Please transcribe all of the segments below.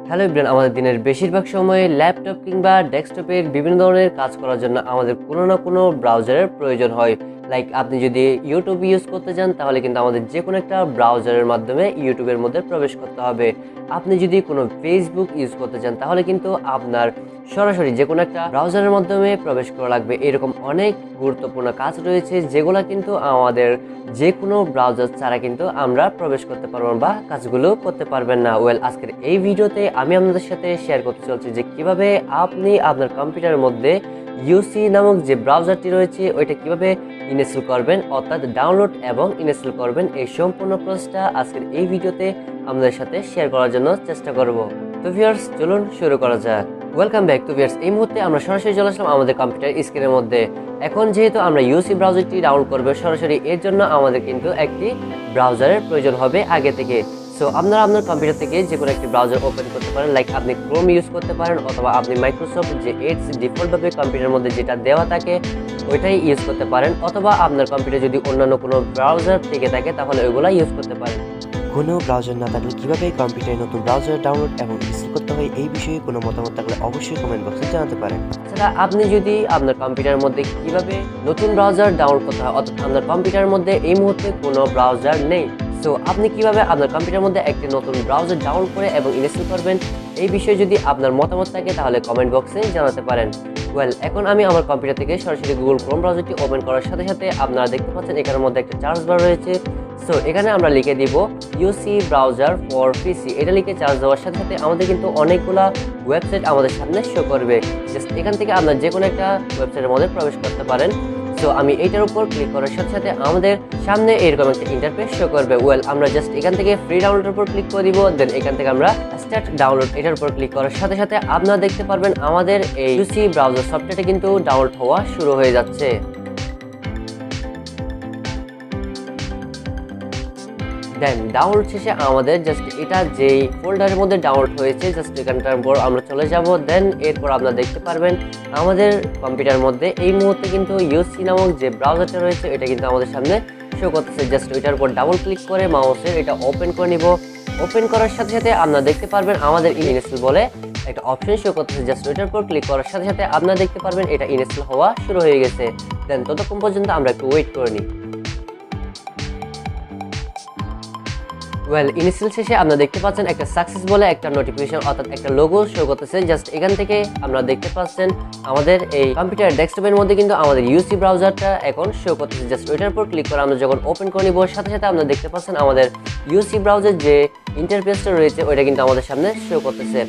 Hello everyone, আমাদের দিনের বেশিরভাগ সময়ে ল্যাপটপ কিংবা ডেস্কটপের বিভিন্ন ধরনের কাজ করার জন্য আমাদের কোনো না কোনো ব্রাউজারের প্রয়োজন হয়। লাইক আপনি যদি ইউটিউব ইউজ করতে চান তাহলে কিন্তু আমাদের যে কোনো একটা ব্রাউজারের মাধ্যমে ইউটিউবের মধ্যে প্রবেশ করতে হবে। আপনি যদি কোনো ফেসবুক ইউজ করতে চান তাহলে কিন্তু আপনার সরাসরি যে কোনো একটা ব্রাউজারের মাধ্যমে প্রবেশ করা লাগবে। এরকম অনেক গুরুত্বপূর্ণ কাজ রয়েছে যেগুলো কিন্তু আমাদের যে কোনো ব্রাউজার ছাড়া কিন্তু আমরা প্রবেশ করতে পারবো বা কাজগুলো করতে পারবেন না। আজকের এই ভিডিওতে আমি আপনাদের সাথে শেয়ার করতে চলছি যে কিভাবে আপনি আপনার কম্পিউটারের মধ্যে ইউসি নামক যে ব্রাউজারটি রয়েছে ওইটা কিভাবে ইনস্টল করবেন, অর্থাৎ ডাউনলোড এবং ইনস্টল করবেন। এই সম্পূর্ণ প্রসেসটা আজকের এই ভিডিওতে আপনাদের সাথে শেয়ার করার জন্য চেষ্টা করব। তো ভিউয়ার্স, চলুন শুরু করা যাক। Welcome back to viewers. এই মুহূর্তে আমরা সরাসরি চলে আসলাম আমাদের কম্পিউটার স্ক্রিনের মধ্যে। এখন যেহেতু আমরা ইউসি ব্রাউজারটি ডাউনলোড করবো সরাসরি, এর জন্য আমাদের কিন্তু একটি ব্রাউজারের প্রয়োজন হবে আগে থেকে। সো আপনারা আপনার কম্পিউটার থেকে যে কোনো একটি ব্রাউজার ওপেন করতে পারেন। লাইক আপনি ক্রোম ইউজ করতে পারেন, অথবা আপনি মাইক্রোসফট যে এডস ডিফল্টভাবে কম্পিউটারের মধ্যে যেটা দেওয়া থাকে ওইটাই ইউজ করতে পারেন, অথবা আপনার কম্পিউটার যদি অন্যান্য কোনো ব্রাউজার থেকে থাকে তাহলে ওইগুলা ইউজ করতে পারেন। কোনো ব্রাউজার না থাকলে কিভাবে কম্পিউটারে নতুন ব্রাউজার ডাউনলোড এবং ইনস্টল করতে হয় এই বিষয়ে কোনো মতামত থাকলে অবশ্যই কমেন্ট বক্সে জানাতে পারেন। তাছাড়া আপনি যদি আপনার কম্পিউটারের মধ্যে কিভাবে নতুন ব্রাউজার ডাউনলোড করতে হয়, অর্থাৎ আপনার কম্পিউটারের মধ্যে এই মুহূর্তে কোনো ব্রাউজার নেই, সো আপনি কিভাবে আপনার কম্পিউটারের মধ্যে একটি নতুন ব্রাউজার ডাউনলোড করে এবং ইনস্টল করবেন এই বিষয়ে যদি আপনার মতামত থাকে তাহলে কমেন্ট বক্সে জানাতে পারেন। এখন আমি আমার কম্পিউটার থেকে সরাসরি গুগল ক্রোম ব্রাউজারটি ওপেন করার সাথে সাথে আপনারা দেখতে পাচ্ছেন এখানের মধ্যে একটা চার্জ বার রয়েছে। সো এখানে আমরা লিখে দিব ইউসি ব্রাউজার ফর পিসি। এটা লিখে চার্জ দেওয়ার সাথে সাথে আমাদের কিন্তু অনেকগুলা ওয়েবসাইট আমাদের সামনে শো করবে। জাস্ট এখান থেকে আপনার যে কোনো একটা ওয়েবসাইটের মধ্যে প্রবেশ করতে পারেন। সো আমি এইটার উপর ক্লিক করার সাথে সাথে আমাদের সামনে এরকম একটা ইন্টারফেস শো করবে। আমরা জাস্ট এখান থেকে ফ্রি ডাউনলোডের উপর ক্লিক করে দিব। দেন এখান থেকে আমরা স্টার্ট ডাউনলোড এটার উপর ক্লিক করার সাথে সাথে আপনারা দেখতে পারবেন আমাদের এই ইউসি ব্রাউজার সফটওয়্যারটা কিন্তু ডাউনলোড হওয়া শুরু হয়ে যাচ্ছে। দেন ডাউনলোড শেষে আমাদের জাস্ট এটা যেই ফোল্ডারের মধ্যে ডাউনলোড হয়েছে জাস্ট এখানটার উপর আমরা চলে যাব। দেন এরপর আপনারা দেখতে পারবেন আমাদের কম্পিউটারের মধ্যে এই মুহূর্তে কিন্তু ইউসি নামক যে ব্রাউজারটা রয়েছে এটা কিন্তু আমাদের সামনে শো করতেছে। জাস্ট ওইটার উপর ডাবল ক্লিক করে মাউসের এটা ওপেন করে নিব। ওপেন করার সাথে সাথে আপনারা দেখতে পারবেন আমাদের ইনস্টল বলে একটা অপশন শো করতেছে। জাস্ট ওইটার উপর ক্লিক করার সাথে সাথে আপনারা দেখতে পারবেন এটা ইনস্টল হওয়া শুরু হয়ে গেছে। দেন ততক্ষণ পর্যন্ত আমরা একটু ওয়েট করে নিই। ইনস্টল শেষে আপনারা দেখতে পাচ্ছেন একটা সাকসেস বলে একটা নোটিফিকেশন, অর্থাৎ একটা লোগো শো করতেছে। জাস্ট এখান থেকে আপনারা দেখতে পাচ্ছেন আমাদের এই কম্পিউটার ডেস্কটপের মধ্যে কিন্তু আমাদের ইউসি ব্রাউজারটা এখন শো করতেছে। জাস্ট ওইটার উপর ক্লিক করে আমরা যখন ওপেন করে নিব সাথে সাথে আপনারা দেখতে পাচ্ছেন আমাদের ইউসি ব্রাউজার যে ইন্টারফেসটা রয়েছে ওইটা কিন্তু আমাদের সামনে শো করতেছে।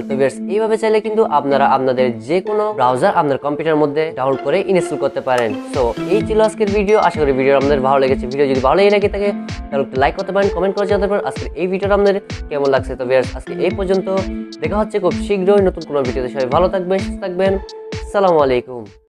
তো ভিউয়ার্স, এইভাবে চাইলে কিন্তু আপনারা আপনাদের যে কোনো ব্রাউজার আপনার কম্পিউটারের মধ্যে ডাউনলোড করে ইনস্টল করতে পারেন। সো এই ছিল আজকের ভিডিও। আশা করি ভিডিও আপনাদের ভালো লেগেছে। ভিডিও যদি ভালো লেগে থাকে তাহলে একটু লাইক করতে পারেন, কমেন্ট করে জানাতে পারেন আজকের এই ভিডিওটা আপনাদের কেমন লাগছে। তো ভিউয়ার্স, আজকে এই পর্যন্ত। দেখা হচ্ছে খুব শীঘ্রই নতুন কোনো ভিডিওতে। সবাই ভালো থাকবেন, সুস্থ থাকবেন। আসসালামু আলাইকুম।